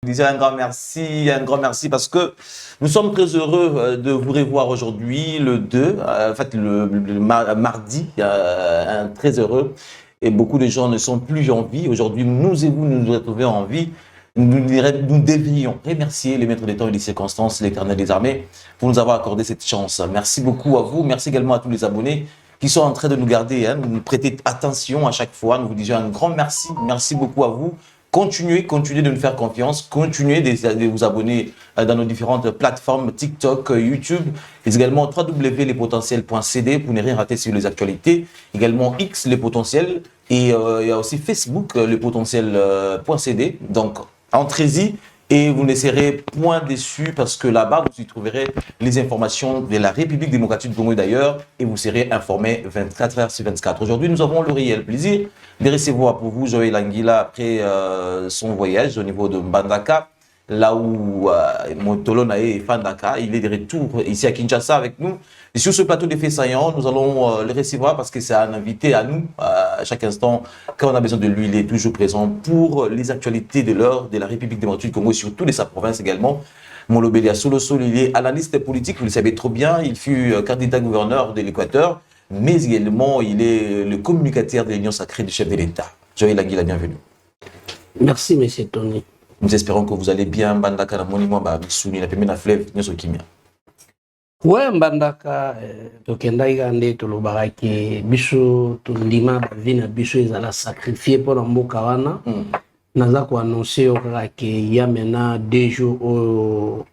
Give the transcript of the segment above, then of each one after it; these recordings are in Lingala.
Je disais un grand merci parce que nous sommes très heureux de vous revoir aujourd'hui, le 2, en fait le mardi, très heureux. Et beaucoup de gens ne sont plus en vie. Aujourd'hui, nous et vous nous retrouvons en vie. Nous devrions remercier les maîtres des temps et des circonstances, l'Éternel des armées, pour nous avoir accordé cette chance. Merci beaucoup à vous. Merci également à tous les abonnés qui sont en train de nous garder, nous prêter attention à chaque fois. Nous vous disons un grand merci. Merci beaucoup à vous. Continuez de nous faire confiance, continuez de vous abonner dans nos différentes plateformes TikTok, YouTube, et également www.lespotentiels.cd pour ne rien rater sur les actualités, également X, les potentiels, et il y a aussi Facebook, lespotentiels.cd. Donc, entrez-y et vous ne serez point déçus parce que là-bas, vous y trouverez les informations de la République démocratique du Congo d'ailleurs et vous serez informés 24 heures sur 24. Aujourd'hui, nous avons le réel plaisir de recevoir pour vous Joël Anguilla après son voyage au niveau de Mbandaka, là où Motolona et Fandaka, il est de retour ici à Kinshasa avec nous. Et sur ce plateau d'effets saillants, nous allons le recevoir parce que c'est un invité à nous. À chaque instant, quand on a besoin de lui, il est toujours présent pour les actualités de l'heure de la République démocratique du Congo et surtout de sa province également. Molobelia Solosol, il est analyste politique, vous le savez trop bien. Il fut candidat gouverneur de l'Équateur, mais également il est le communicateur de l'Union sacrée du chef de l'État. Joël Anguilla, bienvenue. Merci, monsieur Tony. Nous espérons que vous allez bien. Mbandaka na monimo ba bisuni na pembe na fleuve nyoso kimia. Ouais, Mbandaka tokendaki kande tolobaka ke biso tondima bavie na biso ezala sacrifié mpona mboka wana. Naza koannonce yo kaka ke ya maintenant 2 jours oyo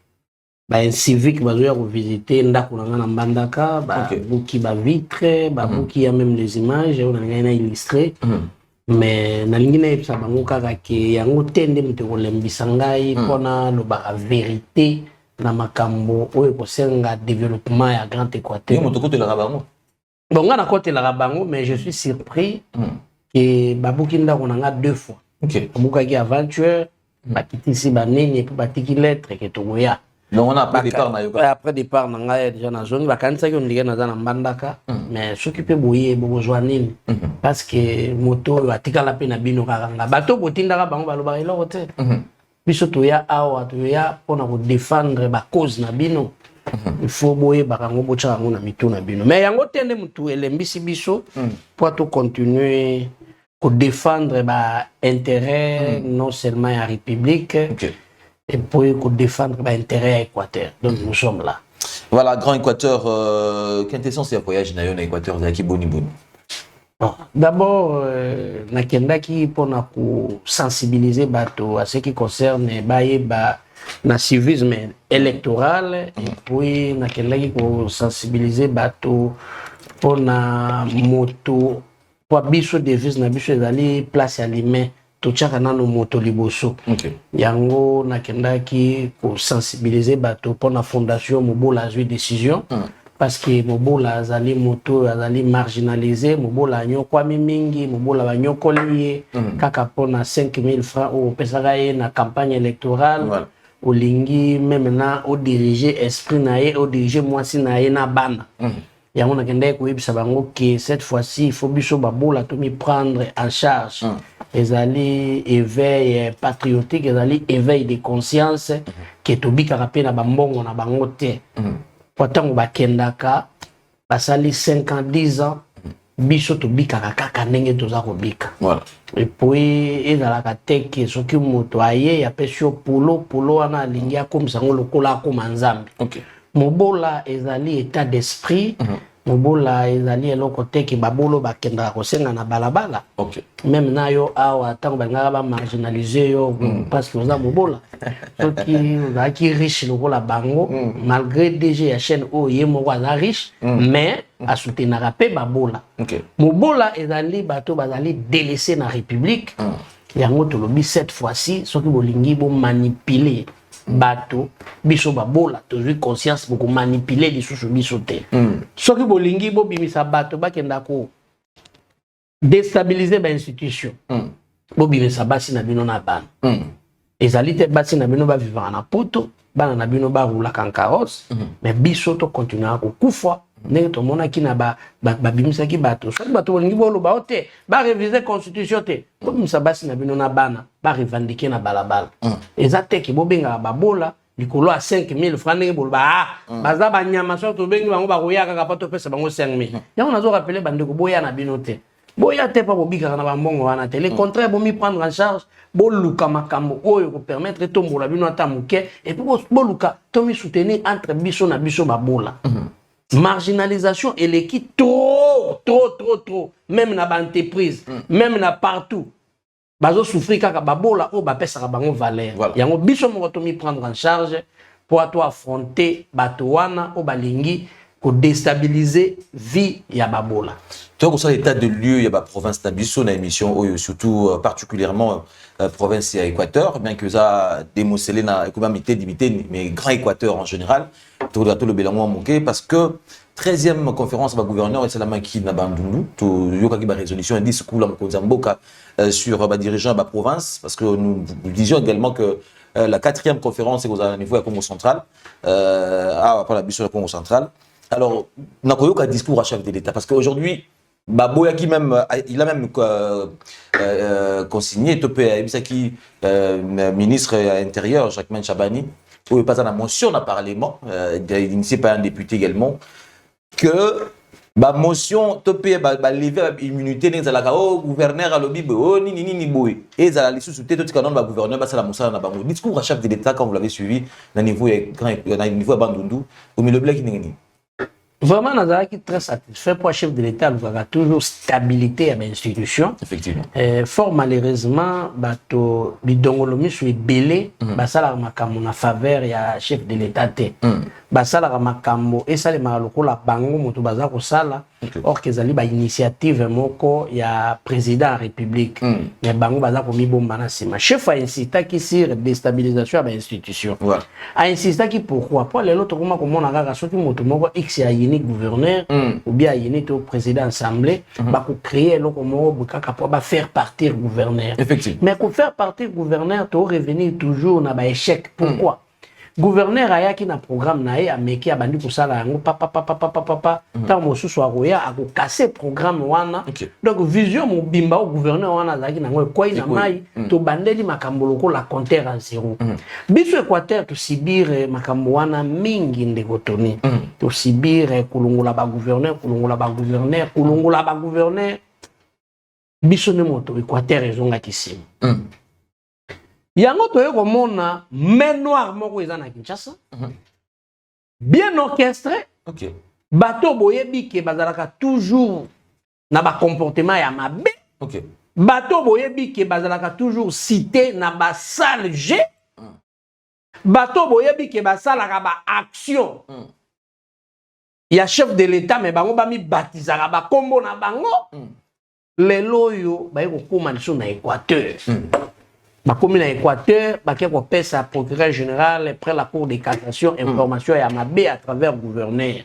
baincivique bazoya kovisite ndako na nga na Mbandaka, babuki bavitre, babuki ya même les images oyo na ngai na illustré. Mais nalingi nayebisa bango kaka ke yango te nde moto kolembisa ngai mpona lobaka vérité na makambo oyo kosenga développement ya Grand Équateur. Moto kotelaka bango. Bon, nga nakotelaka bango, mais je suis surpris ke babuki ndako na nga 2 fois. Babukaki aventure, bakitisi banini epi batiki lettre ke tokoya. Donc on a après départ na yoka. Après départ na ngai déjà na zone bakanisaki ondike naza na Mbandaka, mais soki pe boye bokozwa nini parce que moto oyo atikala pe na bino kaka nga bato botindaka bango balobaka eloko te. Biso toya awa toya mpona kodéfendre bacause na bino. Il faut boye bakango botya yango na mitu na bino. Mais yango te nde motu elembisi biso po to continuer kodéfendre intérêt non seulement ya République, et pour défendre l'intérêt Équateur. Donc nous sommes là. Voilà, Grand Équateur, quelle était son voyage dans l'Équateur de Boni Boni? D'abord, nakendaki pour sensibiliser bato à ce qui concerne na civisme électoral et puis nakendaki pour sensibiliser bato pour na moto pour biso devise na biso ezali place à l'humain. Tochaka nano moto liboso. Yango nakendaki ko sensibiliser bato pour la fondation Mobola azwi décision parce que Mobola azali moto azali marginalisé, Mobola nyokwami mingi, Mobola banyokoli kaka pona 5000 francs au pesaka ye na campagne électorale. Olingi même na o diriger esprit na ye, o diriger mwasi na ye na bana. Yango nakendaki koyebisa bango que cette fois-ci il faut biso babola to mi prendre en charge. Ezali éveil patriotique, ezali éveil de conscience que tobikaka pe na bambongo na bango te. Potango bakendaka basali 5 ans 10 ans biso tobikaka kaka ndenge toza kobika. Et puis ezalaka te ke soki moto aye apesi yo polo wana alingi akomisa ngo lokola akoma nzambe. Mobola ezali état d'esprit. Mobola ezali eloko te ke babolo bakendaka kosenga na balabala. Même na yo awa tango bangaka ba marginaliser yo parce que oza mobola. Soki ozalaki riche lokola bango malgré DG ya chaîne oyo ye moko aza riche mais asoutenaka pe babola. Mobola ezali bato bazali délaissé na République. Yango tolobi cette fois-ci soki bolingi bo manipuler bato biso babola tozwi conscience boko manipuler lisusu biso te. Soki bolingi bo bimisa bato bakenda ko déstabiliser ba institution. Bo bimisa basi na bino na bana. Ezali te basi na bino ba vivre na poto, bana na bino ba roula kan carrosse, mais biso to continuer ko kufa ndenge tomonaki na babimisaki bato soki bato bolingi boloba o te barévise constitution te bobimisa basi na bino na bana barevandike na balabala eza teke bobengaka babola likolo ya 5000 francs ndenge boloba baza banyama soki tobengi bango bakoya kaka pa topesa bango 5000 yango nazorapele bandeko boya na bino te boya te pa bobikaka na bambongo wana te le contraire bomi prendre en charge boluka makambo oyo ko permettre tombola bino ata moke et puis boluka tomi soutenir entre biso na biso babola marginalisation eleki trop même na ba entreprise même na partout bazo souffrir kaka babola o bapesaka bango valeur yango biso moko tomi prendre en charge pour toi affronter bato wana o balingi ko déstabiliser vie ya babola. Donc ça l'état de lieu il y a ba province d'Abisso na émission oyo surtout particulièrement province à Équateur bien que ça démocelé na économité limité mais grand Équateur en général tout le bilan manqué parce que 13e conférence ba gouverneur et c'est la maquille na Bandundu to yoka ki ba résolution un discours la Mboka sur ba dirigeants ba province parce que nous disions également que la 4e conférence est au niveau à Congo central après la mission de Congo central. Alors, on a un discours à chef de l'État parce qu'aujourd'hui, Baboyaki même, il a même consigné, Bisaki, ministre intérieur, Jacques Chabani, où il passe à la motion dans le Parlement, initié par un député également, que la motion, topé, lever l'immunité, au gouverneur à l'obib, oh, ni boy. Et ça a l'issue sous tête, tout le gouverneur, c'est la motion dans le discours à chef de l'État, quand vous l'avez suivi, dans le niveau à Bandundu, au milieu de Black Ningani. Vraiment, nous avons très satisfait pour le chef de l'État, nous avons toujours stabilité à l'institution. Effectivement. Fort malheureusement, bato bidongolomi sur belé, basala makambo na faveur ya chef de l'État te. Basala makambo et ça les maloko la bango moto baza ko sala. Or que zali ba initiative moko ya président de la République. Mais bango baza ko mi bomba na sima. Chef a insisté qui sur déstabilisation de l'institution. A insisté qui pourquoi? Pour les autres comment komona kaka soki moto moko X ya yini gouverneur ou bien yini to président assemblée ba ko créer loko moko kaka pour ba faire partir gouverneur. Effectivement. Mais pour faire partir gouverneur to revenir toujours na ba échec. Pourquoi? Gouverneur ayaki na programme na ye ameki abandi kusala yango papa tant mosusu akoya ako casser programme wana. Donc vision mobimba au gouverneur wana zaki nango koi na mai to bandeli makambo loko la compteur en zéro. Biso Équateur to sibir makambo wana mingi ndeko toni. To sibir kulungula ba gouverneur biso ne moto Équateur ezonga kisima. Yango toye komona main noire moko eza na Kinshasa. Bien orchestré. Bato boyebi ke bazalaka toujours na ba comportement ya mabe. Bato boyebi ke bazalaka toujours cité na ba sale G. Bato boyebi ke basalaka ba action. Ya chef de l'État mais bango ba mi batizaka ba kombo na bango. Lelo yo ba yeko koma liso na Équateur. Bakomi na Équateur, baké ko pesa procureur général après la cour de cassation information ya mabe à travers gouverneur.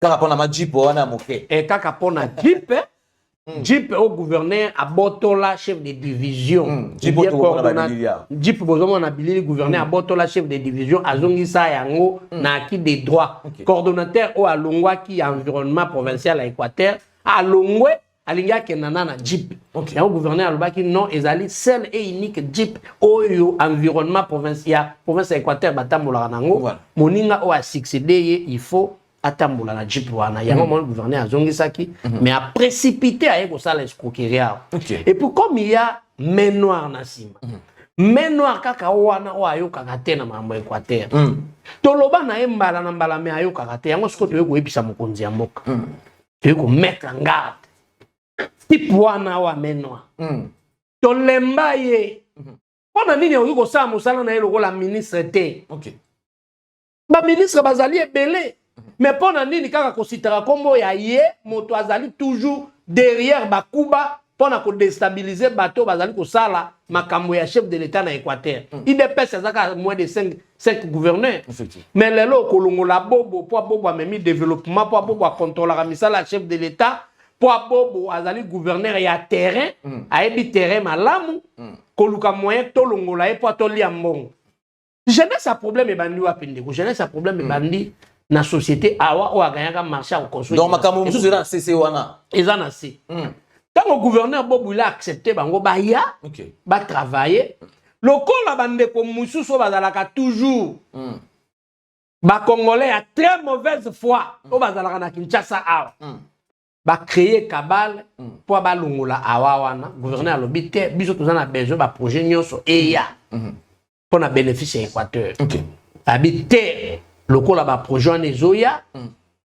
Kaka pona ma Jeep wana moké. Et kaka pona Jeep Jeep au gouverneur a botola chef de division. Jeep bozomo na bilili gouverneur a botola chef de division azongisa yango na qui des droits. Coordonnateur au alongwa qui environnement provincial à Équateur a longwe alinga kenana na Jeep. Ya au gouverneur alobaki non ezali seul et unique Jeep oyo environnement provincial province Équateur batambola nango moninga o a succédé il faut atambola na Jeep wana yango mon gouverneur azongisaki mais a précipité à ko sala escroquerie. Et puis comme il y a main noire na sima main noire kaka wana o ayo kaka te na mambo Équateur toloba na mbala na mbala me ayo kaka te yango siko to ko ebisa mokonzi ya mboka to ko mettre en garde type wana wa menwa to lemba ye pona nini oki ko sa musala na eloko la ministre te ba ministre bazali ebele mais pona nini kaka ko sitara kombo ya ye moto azali toujours derrière bakuba pona ko déstabiliser bato bazali ko sala makambo ya chef de l'État na Équateur IDPS azaka moins de 5 gouverneurs mais lelo kolongola bobo po bobo amemi développement po bobo contrôler la misala chef de l'État pour bobo azali gouverneur ya terrain ayebi terrain malamu koluka moyen to longola e po to lia mbongo jeunesse a problème ebandi wa pende ko jeunesse a problème ebandi na société awa o aganyaka marché à construire. Donc makambo mususu na CC wana. Eza na si. Quand le gouverneur Bobo il a accepté bango ba ya ba travailler. Lokola bande ko mususu bazalaka toujours. Ba congolais a très mauvaise foi o bazalaka na Kinshasa awa. Ba créer cabale pour ba longola awa wana gouverneur lobité biso tozana besoin ba projet nyonso eya. Pour na bénéfice Équateur. Habiter lokola ba projet en ezoya.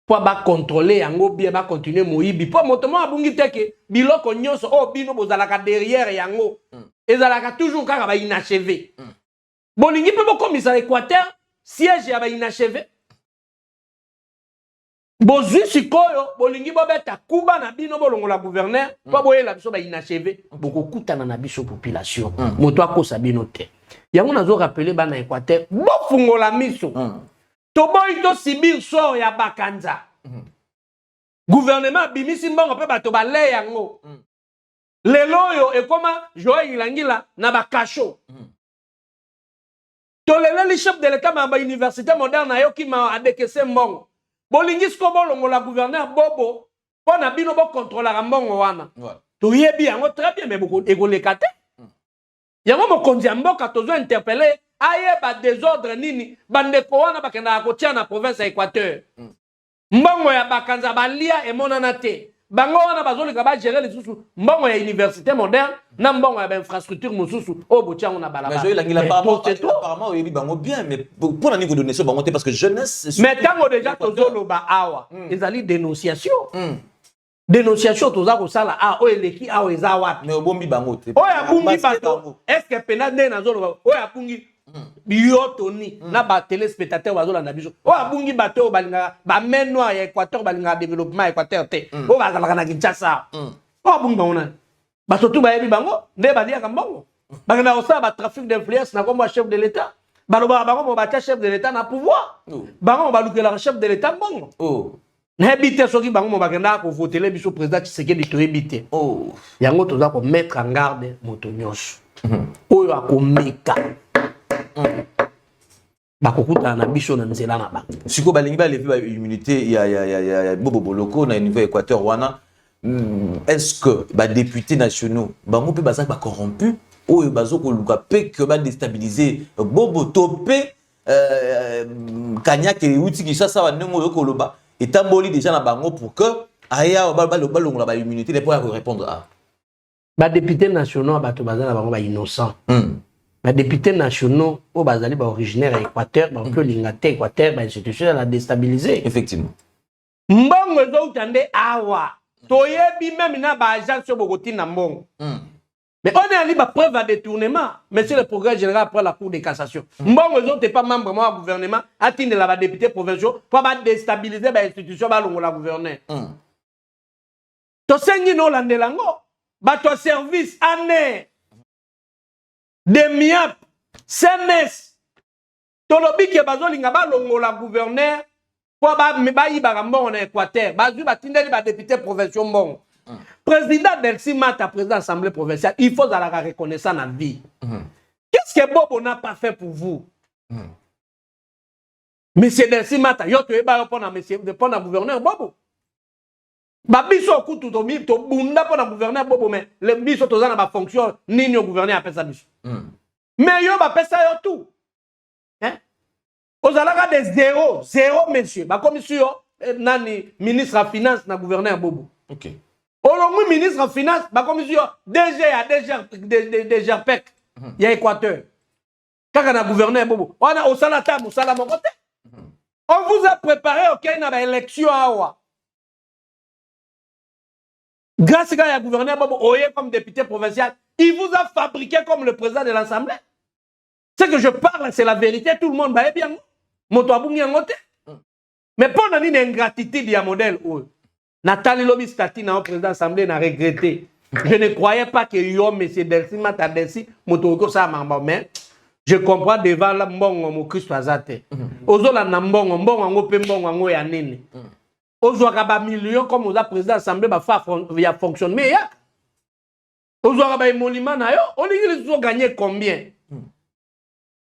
Pour ba contrôler yango bien ba continuer moyibi pour motomo abungi teke biloko nyonso o bino bozalaka derrière yango ezalaka toujours kaka ba inachevé bolingi pe bokomisa Équateur siège ya ba inachevé bozwi sikoyo bolingi bobeta kuba na bino bolongola gouverneur po boyela biso ba inachevé bokokutana na biso population moto akosa bino te yango nazo rappeler bana Équateur bofungola miso toboyi to sibir sort ya bakanza. Gouvernement bimisi mbongo pe bato bale yango. Lelo yo ekoma Joël Ilangila na bakasho. Tolele li chef de l'état ma université moderne yo ki ma adekese mbongo. Bolingi sko bolongo la gouverneur Bobo pona bino bo contrôler mbongo wana. To yebi yango très bien mais beaucoup egolekate. Yango mokonzi mboka tozo interpeller aye ba désordre nini bandeko wana bakenda kotia na province ya Équateur. Mbongo ya bakanza balia emonana te. Bango wana bazolika ba gérer les sous mbongo ya université moderne na mbongo ya infrastructure mususu o botia na balabala. Mais je apparemment yebi bango bien mais pour nani ko donner ce bango te parce que jeunesse. Mais tango déjà tozolo ba awa ezali dénonciation. Dénonciation toza ko sala o eleki o ezawa. Mais obombi bango te. O ya bungi bato. Est-ce que pena nde nazolo o ya bungi biotoni na ba téléspectateur bazola na biso o abungi bato balinga ba menwa ya Équateur balinga développement Équateur te o bazalaka na Kinshasa o abungi baona bato tu bayebi bango nde balia kambongo bakenda osala ba trafic d'influence na comme chef de l'état baloba bango ba chef de l'état na pouvoir bango balukela chef de l'état mbongo na habité soki bango bakenda ko voter biso président Tshisekedi to habité yango toza ko mettre en garde moto nyonso oyo akomeka bakokuta na biso na nzela na ba siko balingi ba lever ba immunité ya Bobo Boloko na niveau Équateur wana est-ce que ba députés nationaux bango pe bazak ba corrompu oyo bazoko luka pe que ba déstabiliser Bobo topé Kanyake uti ki ça va nengo yo koloba etamboli déjà na bango pour que aya ba longola ba immunité pour répondre à ba députés nationaux bato bazana bango ba innocent. Les députés nationaux au Bazali originaire à Équateur, donc que l'Ingate Équateur, l'institution l'a déstabilisé. Effectivement. Mbongo zotande awa. Toyebi même na ba agence sur Bogoti na mbongo. Mais on est allé ba preuve à détournement. Monsieur le progrès général après la Cour de cassation. Mbongo zote pas membre moi gouvernement, atteindre la député provinciaux pour ba déstabiliser ba institution ba longo la gouverneur. To sengi no landelango. Ba to service année de MIAP, CNS, tolobi ke bazolinga balongola gouverneur pour ba mbongo en Équateur, bazu batindeli ba député provinciaux mbongo. Président Delcy Mata, président de l'Assemblée provinciale, il faut la reconnaissance en vie. Qu'est-ce que Bobo n'a pas fait pour vous? Monsieur Delcy Mata, yo to eba pour na monsieur de pour na gouverneur Bobo. Ba biso kutu to mi to bunda pour na gouverneur Bobo mais le biso to za na ba fonction nini au gouverneur appelle ça biso. Mais yo ba pesa yo tout. Hein? Ozalaka de zéro monsieur. Ba commission nani ministre à finance na gouverneur Bobo. OK. Olongu ministre à finance ba commission DG à DGPEC. Il y a Équateur. Kaka na gouverneur Bobo. On a au salata au salama côté. On vous a préparé OK na ba élection awa. Grâce à la gouverneur Bobo Oye comme député provincial, il vous a fabriqué comme le président de l'Assemblée. Ce que je parle, c'est la vérité. Tout le monde va bien. Mais pour une ingratitude, il y a un modèle. Nathalie Lobi Stati, le président de l'Assemblée, n'a regretté. Je ne croyais pas que yo, M. Delcy, Matadelsi, Motoko, ça m'a mais je comprends devant la mbongo, mon Christ, azate. Ozola na mbongo, mbongo, mbongo, ya nini. Ozola ba millions, comme on a président de l'Assemblée, va fonctionner. Mais ya. Ozola ba émolument, on dit qu'ils ont gagné combien?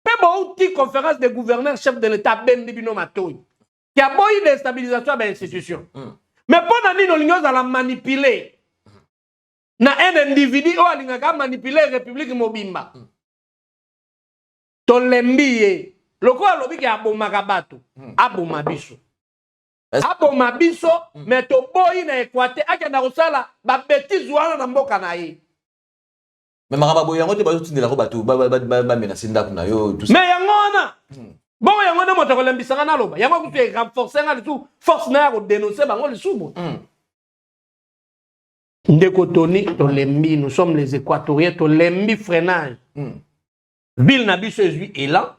Mais bon, outil conférence des gouverneurs, chefs de l'État, ben dibino matoy. qui a boyi déstabilisation de l'institution. Mais pendant nini olingo za la manipuler na un individu o alingaka manipuler république mobimba. To lembiye loko alobi ki abomaka bato aboma biso. Aboma biso mais to boyi na Équateur akenda kosala ba bêtise wana na mboka na ye. Mais maraba boyango te bazotindela ko bato ba menacer ndako na yo tout ça. Mais yangona bon yangona moto ko lembisanga na loba yango kutu renforcer nga tout force na ko dénoncer bango le subo. Ndeko Tony to lembi nous sommes les Équatoriens to lembi freinage. Ville na biso ezui élan.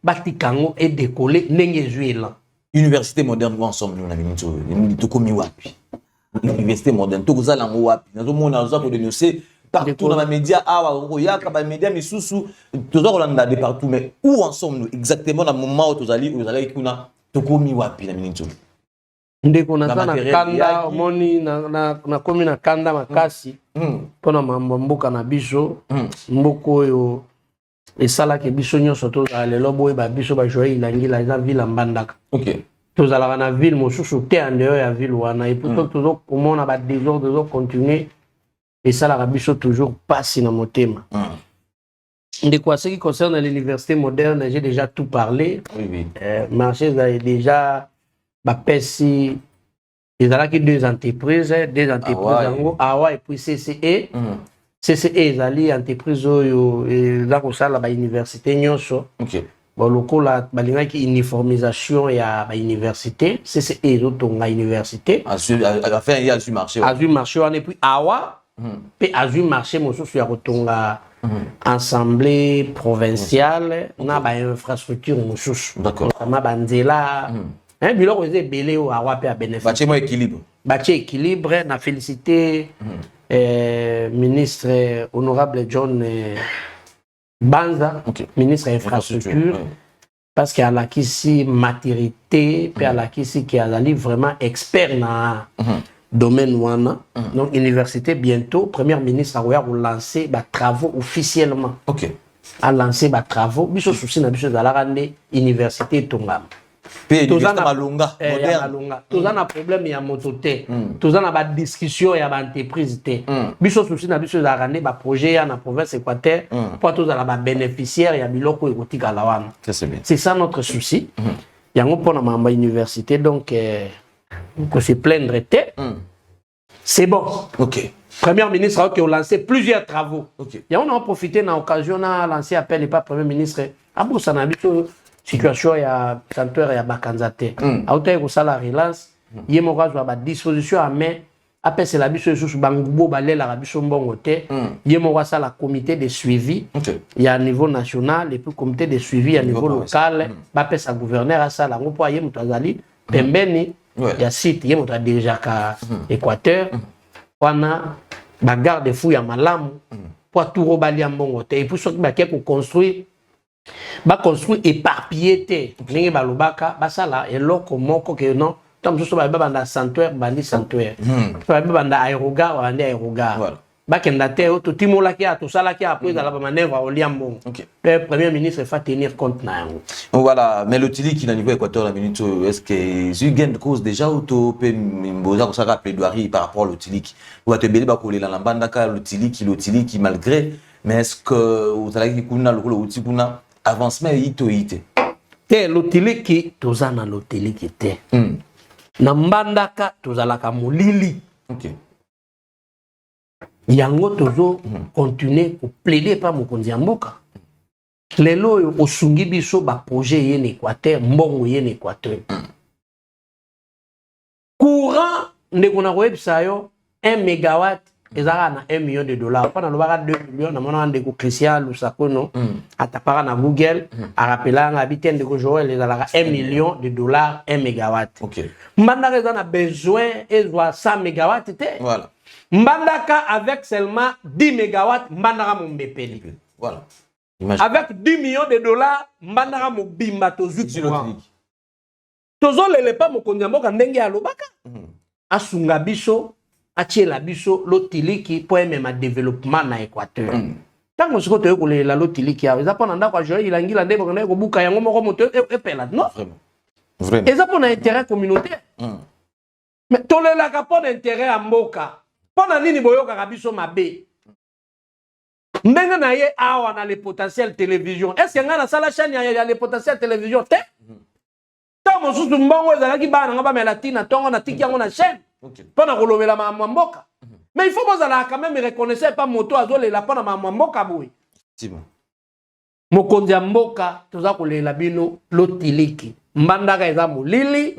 Batikango est décollé ndenge ezui élan. Université moderne ensemble nous na minito to komi wapi. Université moderne to kozala ngo wapi. Nazo mona nazo ko dénoncer partout dans les médias, les médias, mais sous toujours on a de partout, mais où en sommes-nous exactement dans le moment où vous allez kuna tokomi wapi na minito. Ndeko na kanda moni na komi na kanda makasi pona mboka na biso mboko yo esala ke biso nyonso to lelo boye ba biso ba joye ilangila eza ville mbandaka. OK. Tozala na ville mosusu te en dehors ya ville wana et pourtant toujours komona ba désordre toujours continuer. Et ça, la rabicho toujours passe dans mon thème. De quoi, ce qui concerne l'université moderne, j'ai déjà tout parlé. Oui. Marché a déjà PESI, il y a deux entreprises AWA et puis CCE. CCE, il y a une entreprise qui a une université. Bon, le coup, il y a une uniformisation à l'université. CCE, il y a une université. À la fin, il y a le marché. À le marché, et puis AWA. Puis à un marché mosusu ya kotonga assemblée provinciale na ba infrastructure mosusu. D'accord. Ma banzela biloko eze belé o awa pe a bénéfice. Bâti mo équilibre. Bâti équilibre na félicité ministre honorable John Banza, ministre infrastructure parce qu'il a la kisi maturité puis a la kisi qui a vraiment expert na domaine wana. Donc université bientôt premier ministre a lancé des travaux officiellement. OK. A lancé des travaux biso souci na biso za rande université tongam. Pe université malonga moderne. Tous un problème ya mototé. Tous un ba discussion ya ba entreprise té. Biso souci na biso za rande ba projet ya na province Équateur pour tous ala ba bénéficiaire ya biloko ekotika la wana. C'est bien. C'est ça notre souci. Yango pona mamba université donc que se plaindre était. C'est bon. OK. Premier ministre qui a lancé plusieurs travaux. OK. Et on a profité de l'occasion de lancer appel et pas Premier ministre. À Boussana, situation il y a centre il y a Bakanzate. À hauteur où ça la relance, il y a une disposition à main. Après c'est la biso sous Bangubo balé la biso mbongote. Il y a ça la comité de suivi. Il y a un niveau national et puis comité de suivi à niveau local. Après ça gouverneur à ça la on peut y mutazali pembeni. Il y a site, il y a déjà qu'à Équateur, on a la garde fou ya malamu pour tout rebali en bon côté. Et pour ceux qui ont construit, éparpillé te, n'engé balubaka, basa la et loko moko que non, tant que ce soit banda sanctuaire, bandi sanctuaire, banda aérogar, bandi aérogar. Bakenda te to timola ki a to sala ki après la manœuvre au liambon. Le premier ministre va tenir compte na yango. Voilà, mais le tili qui na niveau Équateur la minute est-ce que you gain de cause déjà ou to pe mboza ko saka plaidoirie par rapport au tili qui va te belé ba ko lela lambanda ka le tili qui malgré mais est-ce que vous allez kuna le outil kuna avancement ito ite. Te le tili qui tozana le tili qui te. Na mbandaka tozalaka molili. OK. Yango tozo continuer ko plaider pa mokonzi ya mboka. Lelo yo osungi biso ba projet yene Équateur, mbongo yene Équateur. Courant ndeko na website yo 1 mégawatt ezaka na 1 million de dollars. Pendant le baka 2 millions na mona ndeko Christian Lusakono atapara na Google a rappela nga bitende ko Joël ezalaka 1 million de dollars 1 mégawatt. OK. Mbanda ezana besoin ezwa 100 mégawatt te. Voilà. Mbandaka avec seulement 10 mégawatts, Mbandaka Mombepeli. Voilà. Avec 10 millions de dollars, Mbandaka Mobimba Tozu courant. Tozo lele pa mokondiamboka ndenge ya lobaka. Asunga biso, atiela biso lotiliki po emema développement na Équateur. Tango siko toyo kolela lotiliki ya eza pona ndako joye ilangila ndebo na ko buka yango moko moto epela non. Vraiment. Vraiment. Et ça pour un intérêt communautaire. Mais tout le la pour intérêt à Mboka. Pendant nini boyoka kabiso mabe. Ndenge na ye awa na le potentiel télévision. Est-ce que nga na sala chaîne ya le potentiel télévision te? Tant mon sous mbongo ezalaki bana nga ba melatina tongo na tiki yango na chaîne. Pendant kolobela ma Mboka. Mais il faut que vous quand même reconnaissez pas moto azole la pendant ma Mboka boy. C'est bon. Mokonzi ya Mboka toza kolela bino lotiliki. Mbandaka eza molili.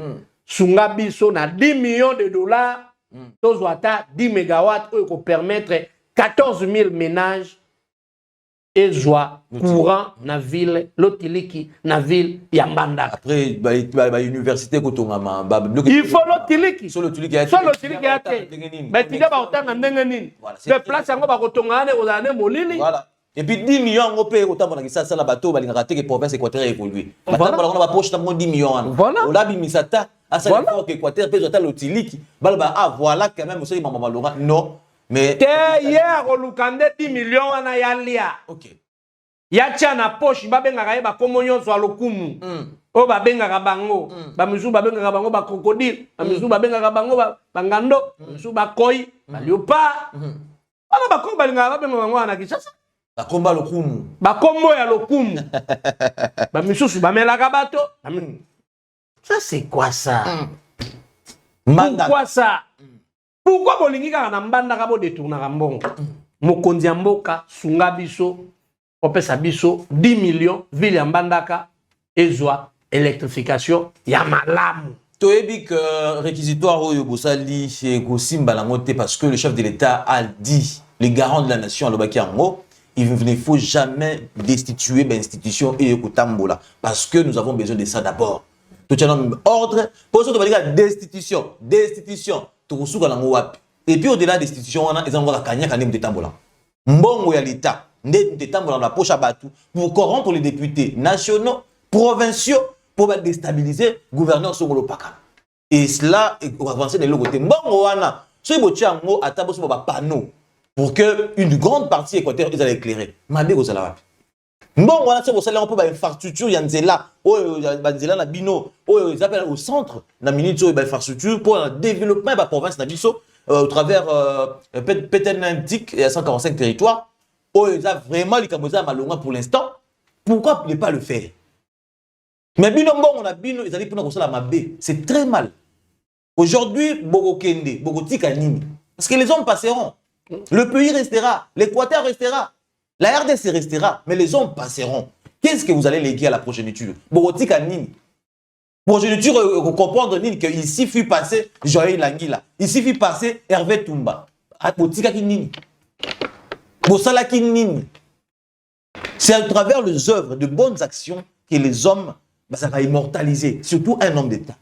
Sunga biso na 10 millions de dollars. Tozwata 10 mégawatts pour permettre 14 000 ménages et joie courant na ville lotiliki na ville ya Mbandaka. Après université kotongama il faut lotiliki sur lotiliki ya te ba tiga ba otanga ndenge nini de place yango ba kotongana ozane molili. Voilà. Et puis 10 millions ngopé otamba na ça la bateau balingaka te que province équatoriale évoluer. Batamba na ba poche na 10 millions. Voilà. Ola bimisata asa voilà. Que équateur peut jotta lotiliki balba voilà quand même aussi maman Laurent non. Mais hier olukande 10 millions wana yalia. OK. Yacha na poche babengaka ye ba komonyo zo lokumu. O babengaka bango. Ba misu babengaka bango ba crocodile, ba misu babengaka bango ba ngando, misu ba koi, ba leopard. Ala ba ko balingaka babengaka bango na Kinshasa. Ba komba lokumu. Ba kombo ya lokumu. Ba misu bamelaka bato. Ça c'est quoi ça? Pourquoi ça? Pourquoi bolingi kaka na Mbandaka bo détournaka mbongo? Mokonzi ya Mboka sunga biso opesa biso 10 millions ville ya Mbandaka ezwa électrification ya malamu. Toyebi que réquisitoire oyo bosali chez Kosimba langote parce que le chef de l'État a dit, les garants de la nation alobaki yango, il ne faut jamais destituer l'institution et kotambola parce que nous avons besoin de ça d'abord. Tout un ordre pour ça tu vas destitution tout suka lango wapi. Et puis au-delà destitution on a ezango ka kanya kanem de tambola. Mbongo ya l'État de tambola la poche à batu pour corrompre les députés nationaux, provinciaux pour déstabiliser le gouverneur Songolo Paka. Et cela est avancé de l'autre côté. Mbongo wana so ibochango atabo so ba panneau pour que une grande partie équateur ils allaient éclairer. Mabe ko sala wapi. Mbongo wana so bosala on peut ba infrastructure ya nzela o ba nzela na bino o ils appellent au centre na minute so ba infrastructure pour le développement ba province na biso au travers Pétenantique et 145 territoires. Oh, ils ont vraiment les Camerounais malonga pour l'instant. Pourquoi ne pas le faire? Mais bino on a bino ils allaient pour nous la mabé. C'est très mal. Aujourd'hui, Bogo Kende, Bogo Tikanini. Parce que les hommes passeront. Le pays restera. L'Équateur restera. La RDC restera. Mais les hommes passeront. Qu'est-ce que vous allez léguer à la progéniture? Bogo Tikanini. Progéniture, comprendre que ici fut passé Joël Languila. Ici fut passé Hervé Toumba. Botika Kinini. Bosalaki Nini. C'est à travers les œuvres de bonnes actions que les hommes, ça va immortaliser, surtout un homme d'État.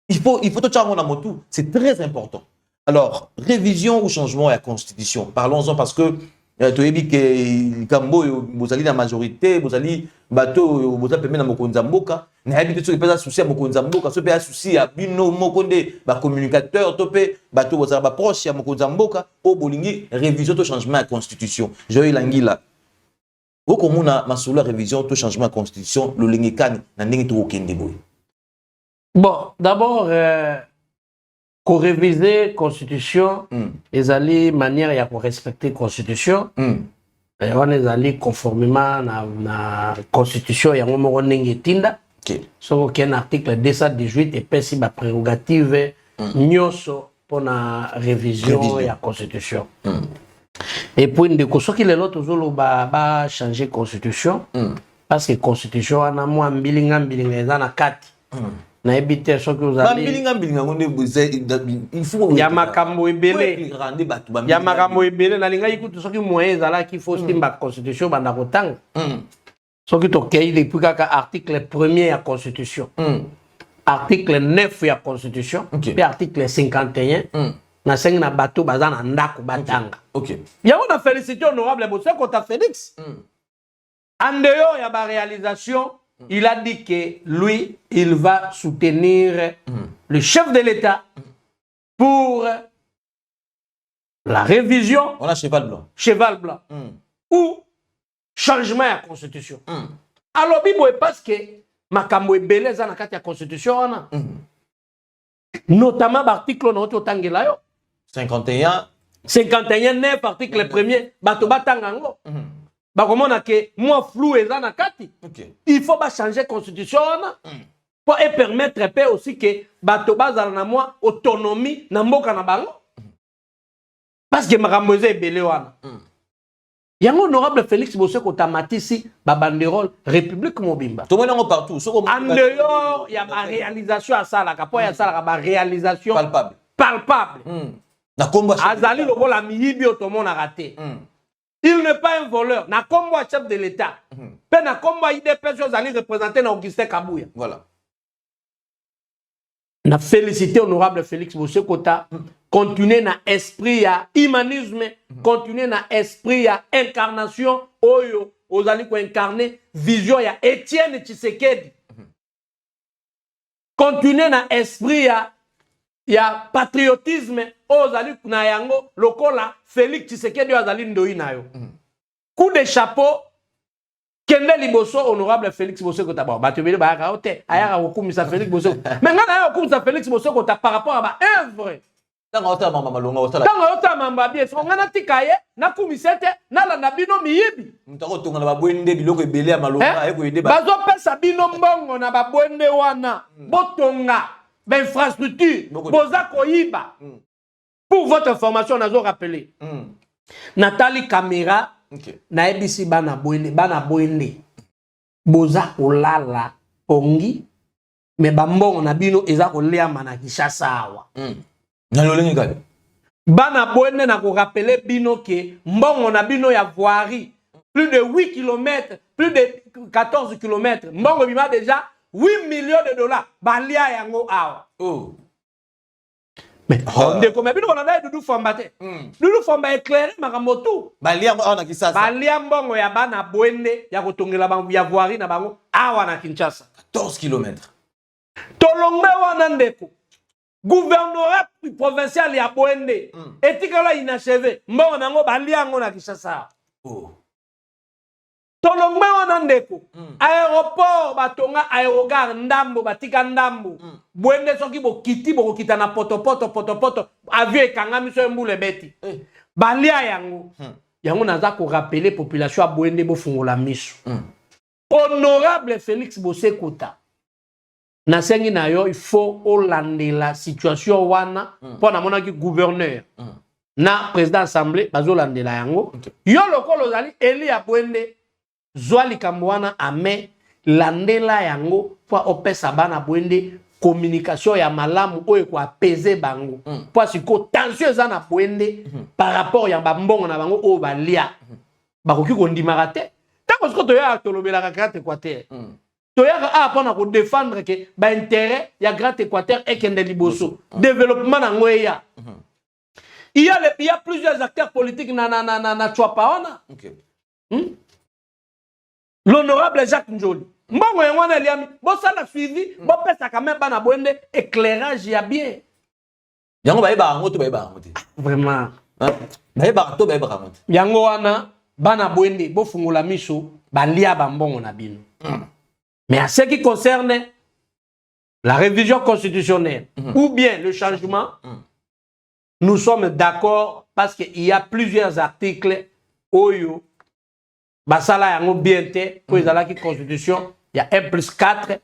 Il faut tout changer dans motu, c'est très important. Alors, révision ou changement à la Constitution. Parlons-en parce que tu as dit que Kambo, vous allez la majorité, vous allez bateau, vous allez permettre à Mokonzamboka. Vous avez dit que vous avez souci à Mokonzamboka, vous avez souci à Bino Mokonde, communicateur, topé, bateau, vous avez proche à Mokonzamboka, au Bolingi, révision ou changement à la Constitution. Je vais l'anguilla. Vous comme ma sous la révision ou changement à la Constitution, le Lingikan, n'a n'engue tout aucun déboui. Bon, d'abord, qu'on réviser la Constitution, ils allaient manière à respecter la Constitution. On est allé conformément à la Constitution, il y a un tinda. Sauf qu'il y a un article 218 et puis si la prérogative nyoso pour la révision de la Constitution. Et puis, de ce qu'il est là, toujours va changer la Constitution. Parce que la Constitution, on a moins de 4. Na ebite so que vous allez il faut ya makambo ebele ya makambo ebele na linga ikutu soki moyen ezala ki faut simba constitution banda kotanga soki to kei depuis kaka article 1er ya constitution article 9 ya constitution puis article 51 na sengi na bato baza na ndako batanga OK ya on a félicité honorable Boseko ta Félix en dehors ya ba réalisation. Il a dit que lui, il va soutenir le chef de l'État pour la révision. On a cheval blanc. Cheval blanc. Ou changement à la Constitution. Alors, Bibo, parce que makambo ebele eza na kati ya constitution wana. Notamment l'article na otangela yo 51 9 article premier bato batanga ngo. Bakomona ke moi flou eza na kati. Il faut ba changer constitution wana pour permettre pe aussi que bato bazala na moi autonomie na mboka na bango. Parce que makambo eza ebele wana. Yango honorable Félix Boseko tamatisi ba banderole République Mobimba. Tout le monde partout. En dehors, il y a ma réalisation à ça, la réalisation palpable. Azali lobo la miyibi otomo na raté. Il n'est pas un voleur. Na kombo chef de l'État. Pe na kombo IDP Azali représenté na Augustin Kabouya. Voilà. Na félicité honorable Félix Boseko ta continuer na esprit ya humanisme, continuer na esprit ya incarnation oyo ozali ko incarner vision ya Étienne Tshisekedi. Continuer na esprit ya patriotisme ozali na yango lokola Félix Tshisekedi ozali ndoi na yo. Coup de chapeau kende liboso honorable Félix Boseko ta ba batubele ba ka ote ayaka kokumisa Félix Boseko. Mais ngana ya kokumisa Félix Boseko ta par rapport à ba œuvre. Tango ota mama malonga ota. Tango ota mamba bien so ngana tikaye na kumisete na la nabino miyibi. Mutako tonga na babwende biloko ebele ya malonga eko yede ba. Bazo pesa bino mbongo na babwende wana. Botonga ba infrastructure boza koyiba. Pour votre information nazo rappeler. Nathalie Caméra na ebisi bana bwende boza kolala pongi me bambongo na bino eza koleama na Kinshasa awa. Na lolengi kali. Bana bwende na ko rappeler bino ke mbongo na bino ya voirie plus de 8 km, plus de 14 km. Mbongo bima déjà 8 millions de dollars balia yango awa. Oh. Mais ndeko me bino kona na Dudu Famba te. Dudu Famba éclairé makambo tout. Balia awa na Kinshasa. Balia mbongo ya bana bwende ya kotongela bango ya voirie na bango awa na Kinshasa. 14 km. Tolongwe wana ndeko. Gouvernorat provincial ya Bwende etikala inachevé mbongo nango balia ngo na Kinshasa. Tolongwe wana ndeko aéroport batonga aérogare ndambo batika ndambo Bwende soki bokiti bokita na poto avion ekangami so mbule beti balia yango yango naza ko rappeler population ya Bwende bofungola miso. Honorable Félix Boseko ta nasengi na yo il faut olande la situation wana pour na monaki gouverneur na président assemblée bazolande la yango yo lokolo zali eli ya Bwende zwali kamwana ame landela yango pour opesa bana Bwende communication ya malamu oyo ko apaiser bango pour siko tension eza na Bwende par rapport ya bambongo na bango o balia bakoki kondimaka te tango siko to ya tolobelaka kate kwa te toyaka apona ko défendre que ba intérêt ya Grand Équateur et kende liboso développement na ngoya. Il y a plusieurs acteurs politiques na Chouapaona. L'honorable Jacques Njoli. Mbongo yango na liami bo sala suivi bo pesa quand même bana Bwende éclairage ya bien. Yango baeba ngo to baeba ngo te. Vraiment. Baeba to baeba ngo te. Yango wana bana Bwende bo fungula miso balia ba mbongo na bino. Mais à ce qui concerne la révision constitutionnelle ou bien le changement, nous sommes d'accord parce qu'il y a plusieurs articles oyo basala yango bien te pour la constitution, il y a 1+4.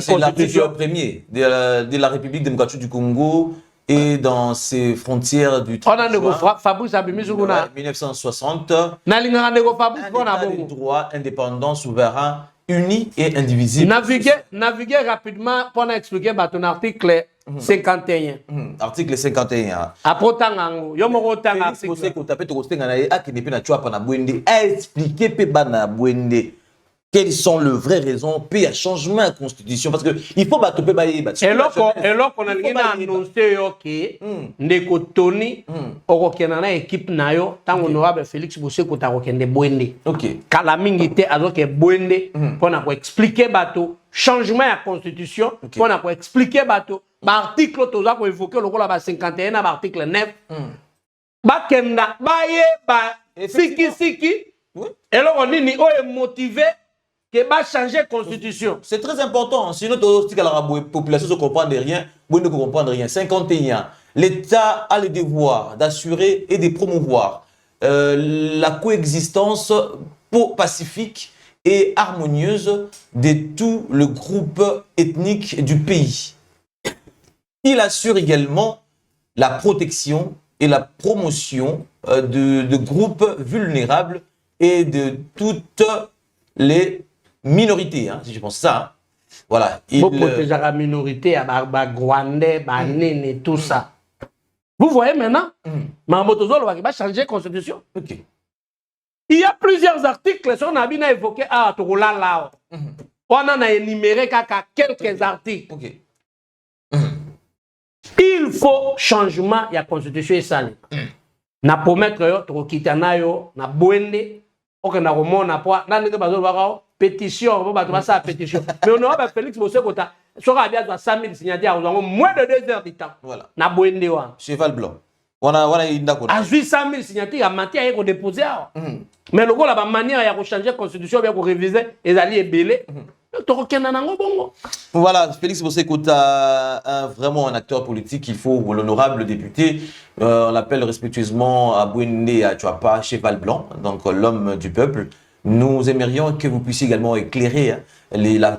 C'est l'article premier de la République démocratique du Congo et dans ses frontières du 30 juin 1960. Les droits indépendants, souverains, unis et indivisibles. Naviguer rapidement pour expliquer ton article 51. Article 51. Après tangango, yo moko tanga article. Vous savez que tapé to kostenga na akine pe na chwa na Bwende a expliqué pe bana Bwende quelles sont les vraies raisons puis un changement de constitution parce que il faut battre pe ba et là qu'on a annoncé OK ndeko Tony okokena na équipe na yo tango honorable Félix Boseko ta kokende Bwende. OK. Kala mingi te azoke Bwende pour ko expliquer bato changement de constitution pour ko expliquer bato ba article toza ko évoquer lokola ba 51 na ba article 9 ba kenda ba ye ba siki et là on nini o est motivé que va changer la constitution. C'est très important. Sinon, la population ne comprend rien. Vous ne comprenez rien. 51. L'État a le devoir d'assurer et de promouvoir la coexistence pacifique et harmonieuse de tout le groupe ethnique du pays. Il assure également la protection et la promotion de groupes vulnérables et de toutes les minorités, hein, si je pense ça. Hein. Voilà. Pour protéger la minorité, Rwandais, Banene, tout ça. Vous voyez maintenant, Mamotozolo va changer la constitution. Ok. Il y a plusieurs articles, si on a bien évoqué, on a énuméré quelques articles. Ok. Il faut changement de la constitution et ça. Na promettre to kitana yo na boende ok na romona poa na ndenge bazo ba pétition ba to ça pétition mais on a Félix Bosekota sera bien 100 000 signataires on a moins de 2 heures de temps. Voilà. Na boende wa Cheval blanc. On a indako. À 800 000 signataires à matière ko déposer. Mais le la manière ya ko changer constitution bien ko réviser et ali ebelé. Voilà, Félix Bosekota, vraiment un acteur politique. Il faut l'honorable député. On l'appelle respectueusement Abouende Achouapa, cheval blanc, donc l'homme du peuple. Nous aimerions que vous puissiez également éclairer la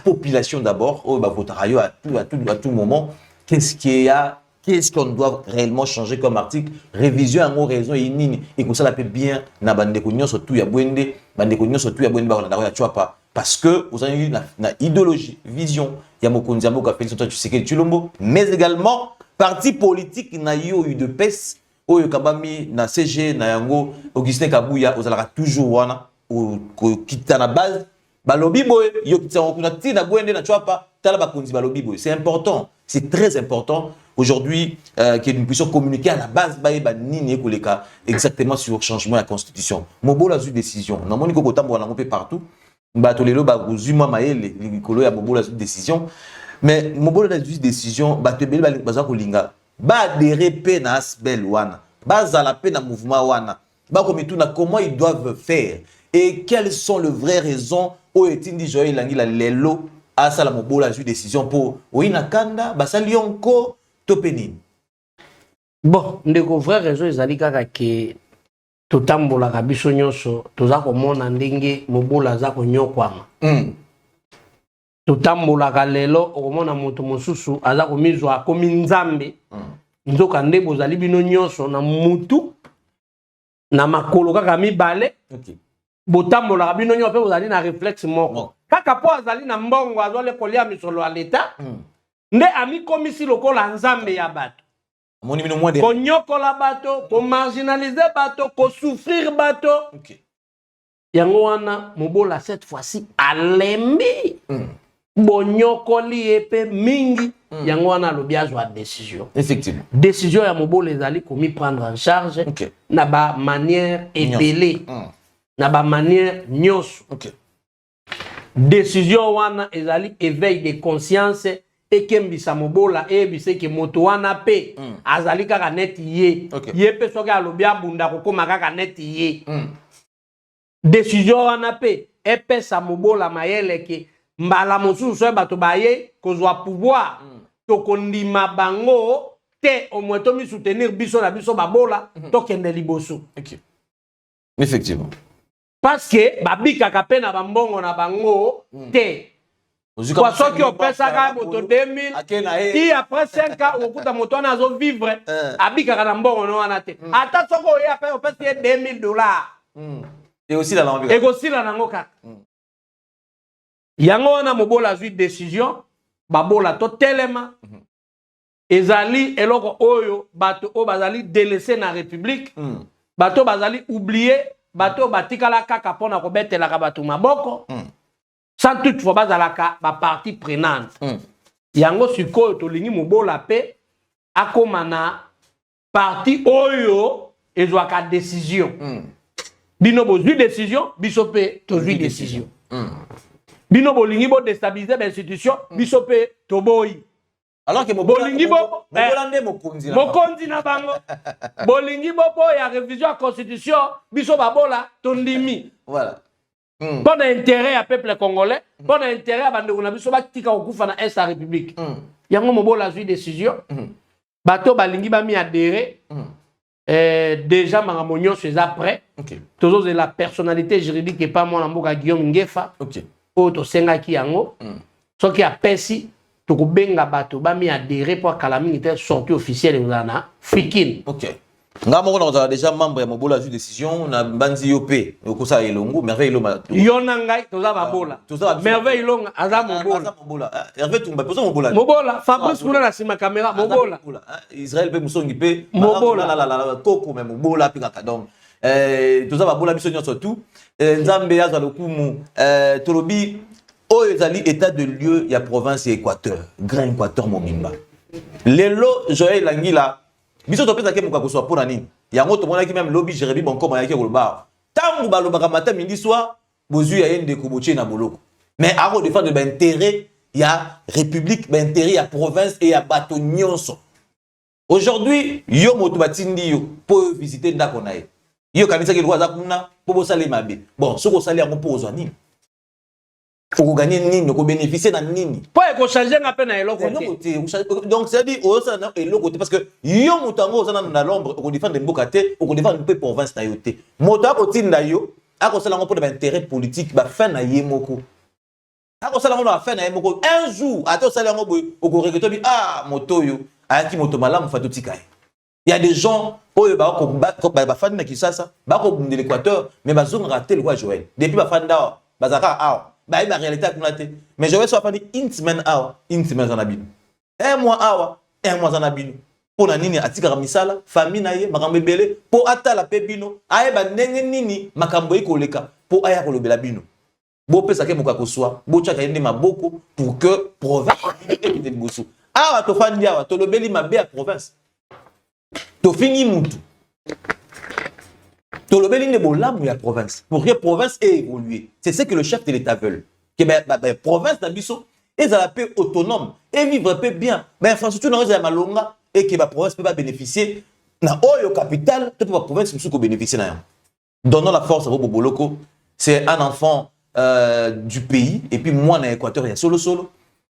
population d'abord, à tout moment. Qu'est-ce qu'on doit réellement changer comme article? Révision en raison et comme ça, la peut bien na bande konyo surtout ya Bouende, bande konyo surtout ya Bouende ba na Achouapa. Parce que vous avez une idéologie, vision, il y a Mokonzi Mboka Félix Antoine Tshisekedi Tshilombo, mais également parti politique na yo eu de PES, oyo kabami na CG na yango Augustin Kabuya ozalaka toujours wana ou kita na base balobi boy yo kita kuna tina Bouende na Achouapa tala bakonzi balobi boy. C'est important, c'est très important aujourd'hui que nous puissions communiquer à la base ba nini koleka exactement sur le changement de la constitution. Mobola zu décision. Na moni ko kotambo na ngopé partout. Batolelo ba uzuma maele likolo ya Mobola zu décision mais Mobola zu décision batebeli baza kolinga ba adhérer pe na asbel wana bazala pe na mouvement wana ba komituna comment ils doivent faire et quelles sont les vraies raisons o etindi joye langi la lelo asa la Mobola zu décision pour oina kanda basali onko topeni. Bon ndeko vraie raison ezali kaka ke totambolaka biso nyonso toza komona ndenge Mobola aza konyokwama. Totambolaka lelo okomona moto mosusu aza komizwa akomi nzambe. Nzoka nde bozali bino nyonso na mutu na makolo kaka mibale. Botambolaka bino nyonso pe bozali na réflexe moko. Kaka po azali na mbongo azole kolia misolo ya leta. Nde amikomisi lokola nzambe ya bato. Ko nyokola bato, ko marginaliser bato, ko souffrir bato. Yango wana Mobola cette fois-ci alembi. Bonyokoli epe mingi. Yango wana lobiazo a décision. Effectivement. Décision ya Mobola ezali komi prendre en charge na ba manière ebele. Na ba manière nyos. Décision wana ezali éveil de conscience. Et kembisa Mobola ebise ke moto wana pe azali kaka net ye ye pe soki alobi abunda kokoma kaka net ye décision wana pe epesa Mobola mayele ke mbala mosusu bato baye kozwa pouvoir to kondima bango te au moins to mi soutenir biso na biso babola to kende liboso. Effectivement, parce que babikaka pe na bambongo na bango te. Kwa soki opesaka moto 2000 et après 5 ans okuta moto wana azo vivre abikaka na mbongo no wana te ata soko oye ape opesi $2000 et aussi la langue et aussi la nango kaka yango wana Mobola azwi décision babola to telema ezali eloko oyo bato o bazali délaissé na république bato bazali oublié bato batikala kaka pona ko betelaka bato maboko sans toutefois bazalaka ba partie prenante. Yango sikoyo tolingi Mobola pe akoma na partie oyo ezwaka décision. Bino bozwi décision, biso pe tozwi décision. Bino bolingi bo déstabiliser l'institution, biso pe toboyi. Alors que bolingi bo Mobola mokonzi na bango. Bolingi bo ya révision à constitution, biso babola tondimi. Voilà. Pour l'intérêt à peuple congolais, pour l'intérêt à bande biso ba tika okufa na est la République. Yango mobola azui décision. Bato balingi ba mi adhérer. Déjà Maramonio c'est après. Toujours de la personnalité juridique et pas moi na mboka Guillaume Ngefa. O to senga ki yango. Ce qui a pesi to ko benga bato ba mi adhérer pour kala militaire sortie officielle na Fikin. Nga moko na déjà membre ya mobola azui décision na banzi yopé okosa elongo merveille loma yona ngai toza babola merveille longa aza mobola Hervé Tumba poso mobola Fabrice kuna na sima caméra mobola Israël pe musongi pe mobola la koko me mobola pe kaka donc toza babola biso nyonso tout nzambe aza lokumu tolobi oyo ezali état de lieu ya province ya Équateur grand Équateur momimba lelo Joël Langila biso topesa ke muka kuswa pona nini yango to monaki même lobby Jérémy Bonko mayaki koloba tangu balobaka matin midi soir bozu ya yende ko boche na boloko mais ako défendre ba intérêt ya république ba intérêt ya province et ya bato nyonso aujourd'hui yo moto batindi yo po visiter ndako na ye yo kanisa ke lwa za kuna po bosale mabe bon soko sali yango po ozwa nini faut gagner nini ko bénéficier na nini po eko changer nga pe na eloko donc c'est dit au ça na eloko parce que yo mutango za na l'ombre ko défendre mboka te ko défendre pe province na yo te moto ako tinda yo ako sala ngo pour ba intérêt politique ba fin na ye moko ako sala ngo na fin na ye moko un jour ato sala ngo ko regretter bi moto yo ayaki moto malamu fa totika il y a des gens oyo ba fan na Kinshasa ba ko de l'Équateur mais ba zone raté le roi Joël depuis ba fan da bazaka bah la réalité à constater mais je vais soit faire une semaine en abîme un mois en abîme pour na nini atika misala famille na ye makambo belé pour atala pebino aye ba ndenge nini makambo ekoleka pour aya kolobela bino bo pesa ke muka koswa bo chaka yende maboko pour que province et bosso to fandi awa to lobeli mabe à province to fini mutu to lobeli ne bolamu ya province pour que province ait évolué c'est ce que le chef de l'état veut que province na biso ezala paix autonome et vivre paix bien mais infrastructure na ezala malonga et que la province peut pas bénéficier na oyo capital peut pas province musu ko bénéficier na. Donnons la force à Bobo Boloko, c'est un enfant du pays et puis moi na Équateur il y a solo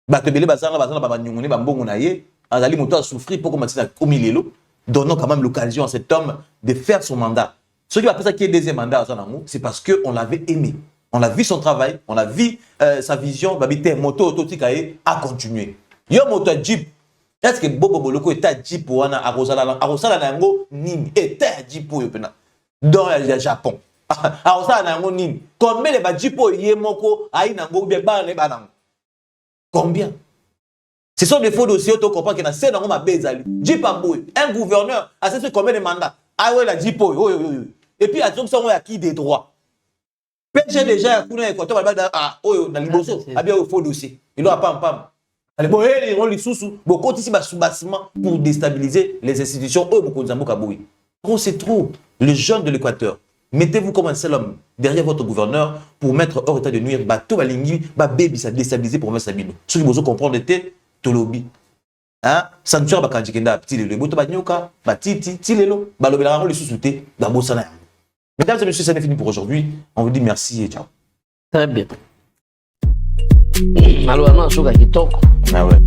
ba tebele bazanga ba nyongone ba mbongo na ye azali moto a souffrir pour commencer à komilelo. Donnons quand même l'occasion à cet homme de faire son mandat. Ce qui va faire ça qui est deuxième mandat à Zanamou, c'est parce que on l'avait aimé. On a vu son travail, on a vu sa vision, babité moto autotikae a continué. Yo moto Jeep. Est-ce que Bobo Boloko est à Jeep ou à Arosala nango nini est à Jeep ou pena dans le Japon. Arosala nango nini. Combien de Jeep ou yemoko aïe nango bien ba ne banang. Combien? Ce sont des faux dossiers tu comprends que na c'est nango ma bezali. Jeep amboy, un gouverneur a fait combien de mandats? Ah ouais la Jeep ou et puis à tout ça on a qui des droits. PG déjà kuna Équateur na liboso a bien au faux dossier. Il doit pam. Allez bon on les sous beaucoup ici bâtiment pour déstabiliser les institutions beaucoup zamboka boui. Oh c'est trop. Les jeunes de l'Équateur, mettez-vous comme un seul homme derrière votre gouverneur pour mettre hors état de nuire bateau balingi ba baby ça déstabiliser pour mettre Sabino. Ce que vous comprendre était tolobi. Hein sanctuaire bakanjikenda petit le boto banyoka batiti tilelo balobela les sous-souté ba bosana. Mesdames et messieurs, ça n'est fini pour aujourd'hui. On vous dit merci et ciao. Très bien. Alors, non, je suis Ah ouais.